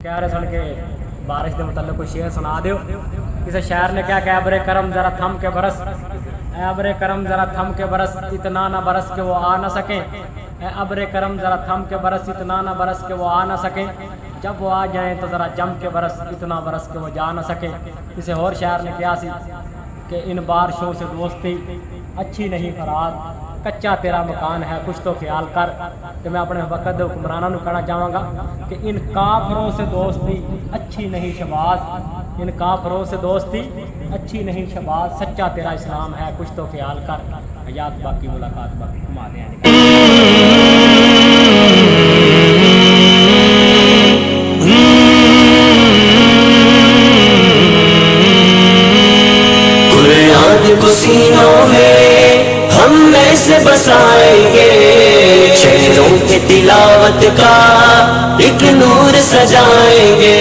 کہہ رہے سن کے بارش کے متعلق کوئی شعر سنا دیو. کسی شاعر نے کیا کہ ابر کرم ذرا تھم کے برس، اے ابر کرم ذرا تھم کے برس، اتنا نہ برس کہ وہ آ نہ سکیں. اے ابر کرم ذرا تھم کے برس، اتنا نہ برس کہ وہ آ نہ سکیں. جب وہ آ جائیں تو ذرا جم کے برس، اتنا برس کہ وہ جا نہ سکیں. کسی اور شاعر نے کیا سی کہ ان بارشوں سے دوستی اچھی نہیں فراد، کچا تیرا مکان ہے کچھ تو خیال کر. کہ میں اپنے وقت حکمرانوں کو کہنا چاہوں گا کہ ان کافروں سے دوستی اچھی نہیں شباز، ان کافروں سے دوستی اچھی نہیں شباز، سچا تیرا اسلام ہے کچھ تو خیال کر. حیات باقی ملاقات باقی ہمارے یہاں. کو سینوں میں ہم میں سے بسائیں گے، شہروں کے تلاوت کا ایک نور سجائیں گے.